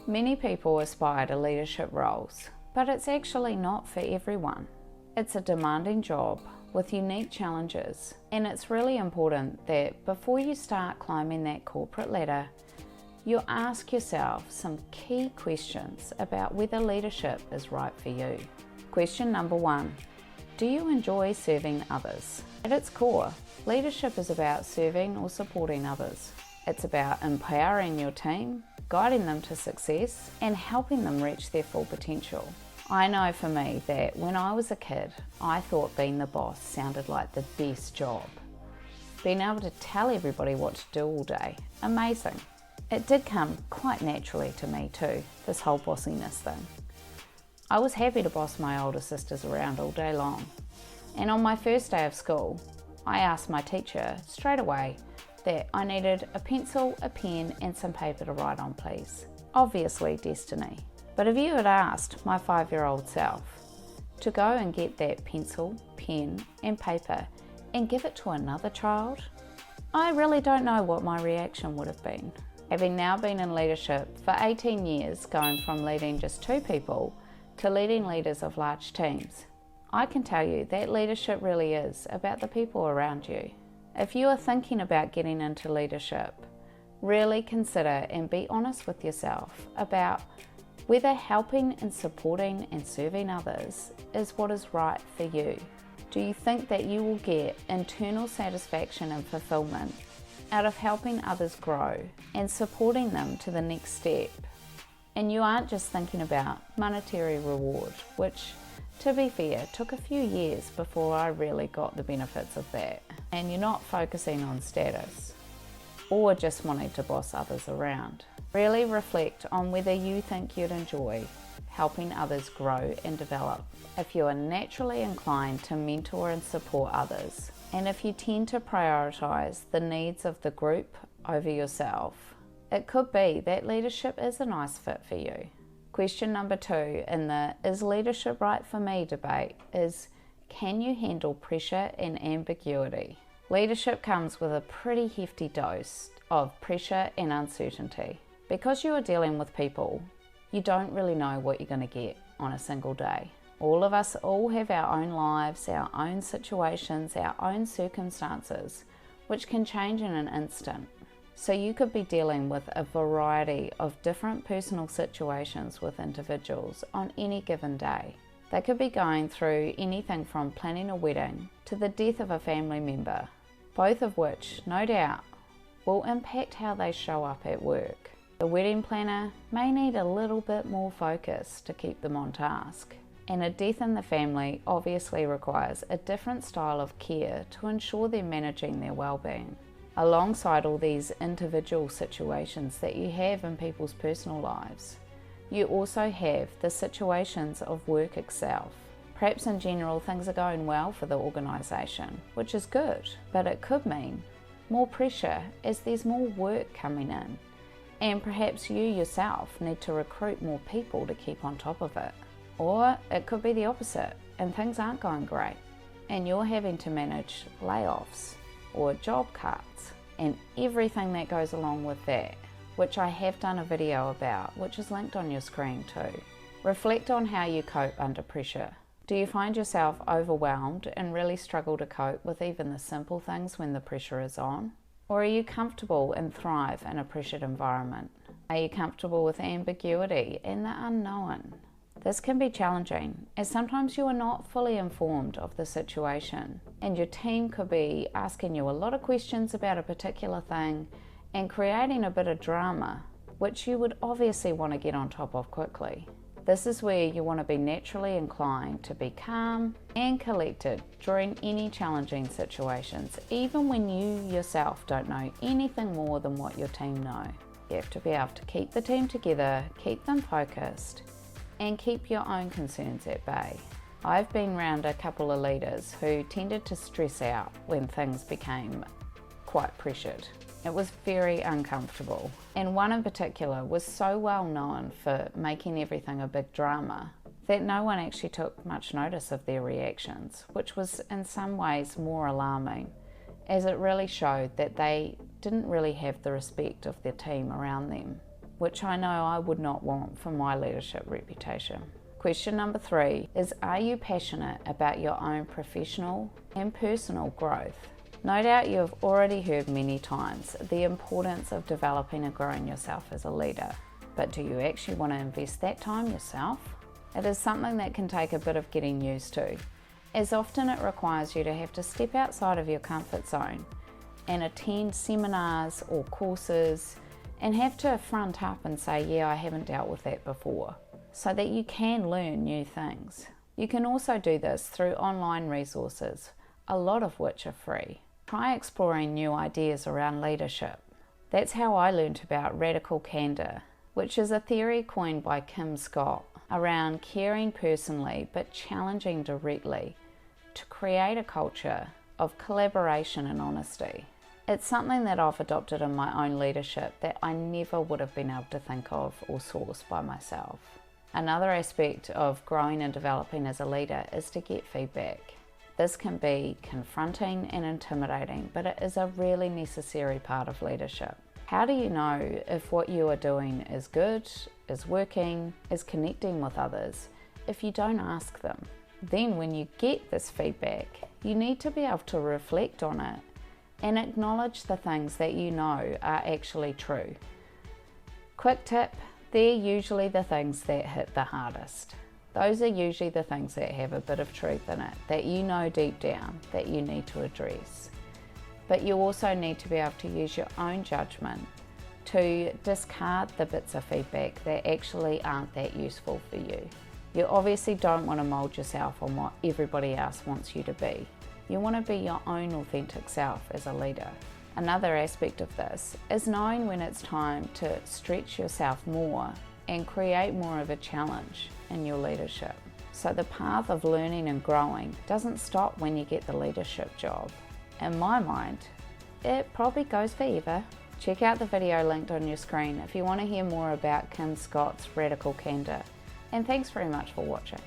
Many people aspire to leadership roles, but it's actually not for everyone. It's a demanding job with unique challenges, and it's really important that before you start climbing that corporate ladder, you ask yourself some key questions about whether leadership is right for you. Question number 1. Do you enjoy serving others? At its core, leadership is about serving or supporting others. It's about empowering your team, guiding them to success, and helping them reach their full potential. I know for me that when I was a kid, I thought being the boss sounded like the best job. Being able to tell everybody what to do all day, amazing. It did come quite naturally to me too, this whole bossiness thing. I was happy to boss my older sisters around all day long. And on my first day of school, I asked my teacher straight away that I needed a pencil, a pen, and some paper to write on, please. Obviously destiny. But if you had asked my 5-year-old self to go and get that pencil, pen, and paper and give it to another child, I really don't know what my reaction would have been. Having now been in leadership for 18 years, going from leading just 2 people to leading leaders of large teams, I can tell you that leadership really is about the people around you. If you are thinking about getting into leadership, really consider and be honest with yourself about whether helping and supporting and serving others is what is right for you. Do you think that you will get internal satisfaction and fulfillment out of helping others grow and supporting them to the next step? And you aren't just thinking about monetary reward, which, to be fair, took a few years before I really got the benefits of that. And you're not focusing on status or just wanting to boss others around. Really reflect on whether you think you'd enjoy helping others grow and develop. If you are naturally inclined to mentor and support others, and if you tend to prioritize the needs of the group over yourself, it could be that leadership is a nice fit for you. Question number 2 in the "Is leadership right for me?" debate is, can you handle pressure and ambiguity? Leadership comes with a pretty hefty dose of pressure and uncertainty. Because you are dealing with people, you don't really know what you're going to get on a single day. All of us all have our own lives, our own situations, our own circumstances, which can change in an instant. So you could be dealing with a variety of different personal situations with individuals on any given day. They could be going through anything from planning a wedding to the death of a family member, both of which, no doubt, will impact how they show up at work. The wedding planner may need a little bit more focus to keep them on task, and a death in the family obviously requires a different style of care to ensure they're managing their well-being. Alongside all these individual situations that you have in people's personal lives, you also have the situations of work itself. Perhaps in general things are going well for the organisation, which is good, but it could mean more pressure as there's more work coming in, and perhaps you yourself need to recruit more people to keep on top of it. Or it could be the opposite and things aren't going great and you're having to manage layoffs or job cuts and everything that goes along with that, which I have done a video about, which is linked on your screen too. Reflect on how you cope under pressure. Do you find yourself overwhelmed and really struggle to cope with even the simple things when the pressure is on? Or are you comfortable and thrive in a pressured environment? Are you comfortable with ambiguity and the unknown? This can be challenging, as sometimes you are not fully informed of the situation, and your team could be asking you a lot of questions about a particular thing and creating a bit of drama, which you would obviously want to get on top of quickly. This is where you want to be naturally inclined to be calm and collected during any challenging situations, even when you yourself don't know anything more than what your team know. You have to be able to keep the team together, keep them focused, and keep your own concerns at bay. I've been around a couple of leaders who tended to stress out when things became quite pressured. It was very uncomfortable, and one in particular was so well known for making everything a big drama that no one actually took much notice of their reactions, which was in some ways more alarming, as it really showed that they didn't really have the respect of their team around them. which I know I would not want for my leadership reputation. Question number 3 is, are you passionate about your own professional and personal growth? No doubt you have already heard many times the importance of developing and growing yourself as a leader, but do you actually want to invest that time yourself? It is something that can take a bit of getting used to, as often it requires you to have to step outside of your comfort zone and attend seminars or courses and have to front up and say, yeah, I haven't dealt with that before, so that you can learn new things. You can also do this through online resources, a lot of which are free. Try exploring new ideas around leadership. That's how I learnt about radical candor, which is a theory coined by Kim Scott around caring personally but challenging directly to create a culture of collaboration and honesty. It's something that I've adopted in my own leadership that I never would have been able to think of or source by myself. Another aspect of growing and developing as a leader is to get feedback. This can be confronting and intimidating, but it is a really necessary part of leadership. How do you know if what you are doing is good, is working, is connecting with others, if you don't ask them? Then when you get this feedback, you need to be able to reflect on it and acknowledge the things that you know are actually true. Quick tip, they're usually the things that hit the hardest. Those are usually the things that have a bit of truth in it, that you know deep down that you need to address. But you also need to be able to use your own judgment to discard the bits of feedback that actually aren't that useful for you. You obviously don't want to mold yourself on what everybody else wants you to be. You want to be your own authentic self as a leader. Another aspect of this is knowing when it's time to stretch yourself more and create more of a challenge in your leadership. So the path of learning and growing doesn't stop when you get the leadership job. In my mind, it probably goes forever. Check out the video linked on your screen if you want to hear more about Kim Scott's radical candor. And thanks very much for watching.